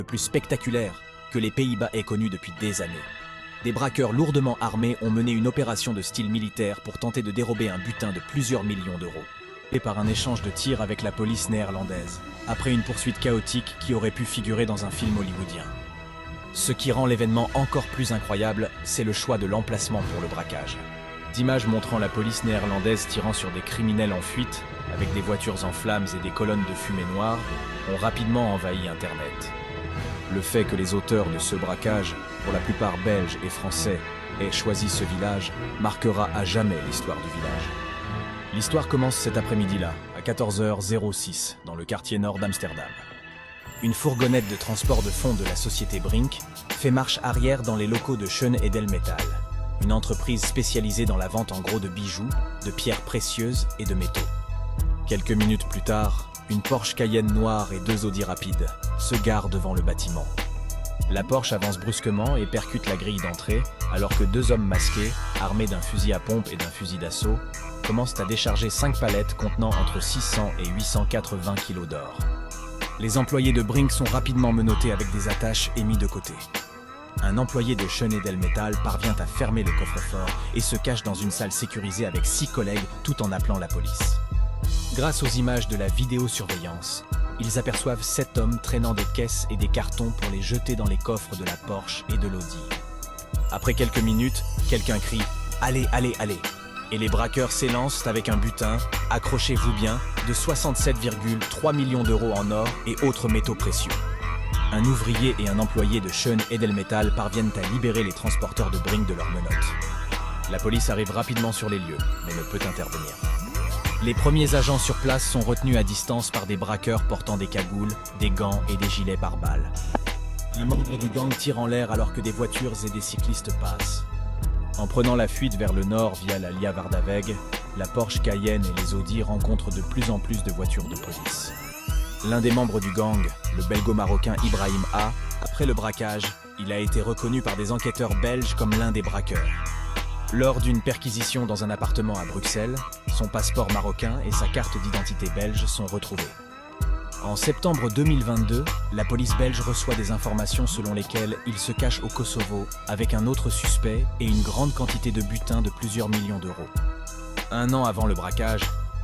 le plus spectaculaire que les Pays-Bas aient connu depuis des années. Des braqueurs lourdement armés ont mené une opération de style militaire pour tenter de dérober un butin de plusieurs millions d'euros. Et par un échange de tirs avec la police néerlandaise, après une poursuite chaotique qui aurait pu figurer dans un film hollywoodien. Ce qui rend l'événement encore plus incroyable, c'est le choix de l'emplacement pour le braquage. D'images montrant la police néerlandaise tirant sur des criminels en fuite, avec des voitures en flammes et des colonnes de fumée noire, ont rapidement envahi Internet. Le fait que les auteurs de ce braquage, pour la plupart belges et français, aient choisi ce village, marquera à jamais l'histoire du village. L'histoire commence cet après-midi-là, à 14h06, dans le quartier nord d'Amsterdam. Une fourgonnette de transport de fonds de la société Brink fait marche arrière dans les locaux de Schoen Edelmetall, une entreprise spécialisée dans la vente en gros de bijoux, de pierres précieuses et de métaux. Quelques minutes plus tard, une Porsche Cayenne noire et 2 Audi rapides se garent devant le bâtiment. La Porsche avance brusquement et percute la grille d'entrée, alors que 2 hommes masqués, armés d'un fusil à pompe et d'un fusil d'assaut, commencent à décharger 5 palettes contenant entre 600 et 880 kg d'or. Les employés de Brink sont rapidement menottés avec des attaches et mis de côté. Un employé de Schoen Edelmetall parvient à fermer le coffre-fort et se cache dans une salle sécurisée avec 6 collègues tout en appelant la police. Grâce aux images de la vidéosurveillance, ils aperçoivent 7 hommes traînant des caisses et des cartons pour les jeter dans les coffres de la Porsche et de l'Audi. Après quelques minutes, quelqu'un crie « Allez, allez, allez !» et les braqueurs s'élancent avec un butin, accrochez-vous bien, de 67,3 millions d'euros en or et autres métaux précieux. Un ouvrier et un employé de Schoen Edelmetall parviennent à libérer les transporteurs de Brink de leurs menottes. La police arrive rapidement sur les lieux, mais ne peut intervenir. Les premiers agents sur place sont retenus à distance par des braqueurs portant des cagoules, des gants et des gilets pare-balles. Un membre du gang tire en l'air alors que des voitures et des cyclistes passent. En prenant la fuite vers le nord via la Liavardaveg, la Porsche Cayenne et les Audi rencontrent de plus en plus de voitures de police. L'un des membres du gang, le belgo-marocain Ibrahim A, après le braquage, il a été reconnu par des enquêteurs belges comme l'un des braqueurs. Lors d'une perquisition dans un appartement à Bruxelles, son passeport marocain et sa carte d'identité belge sont retrouvés. En septembre 2022, la police belge reçoit des informations selon lesquelles il se cache au Kosovo avec un autre suspect et une grande quantité de butin de plusieurs millions d'euros. Un an avant le braquage,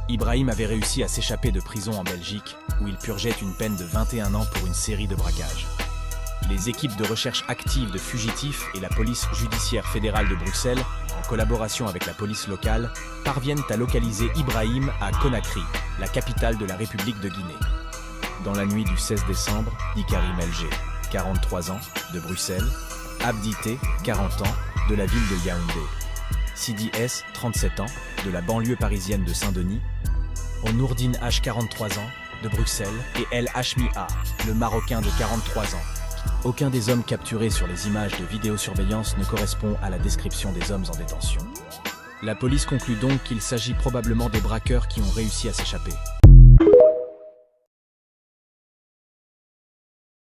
Ibrahim avait réussi à s'échapper de prison en Belgique, où il purgeait une peine de 21 ans pour une série de braquages. Les équipes de recherche active de fugitifs et la police judiciaire fédérale de Bruxelles, en collaboration avec la police locale, parviennent à localiser Ibrahim à Conakry, la capitale de la République de Guinée. Dans la nuit du 16 décembre, Ikarim LG, 43 ans, de Bruxelles, Abdité, 40 ans, de la ville de Yaoundé, Sidi S, 37 ans, de la banlieue parisienne de Saint-Denis, Onourdine H, 43 ans, de Bruxelles, et El Hachmi A, le Marocain de 43 ans. Aucun des hommes capturés sur les images de vidéosurveillance ne correspond à la description des hommes en détention. La police conclut donc qu'il s'agit probablement des braqueurs qui ont réussi à s'échapper.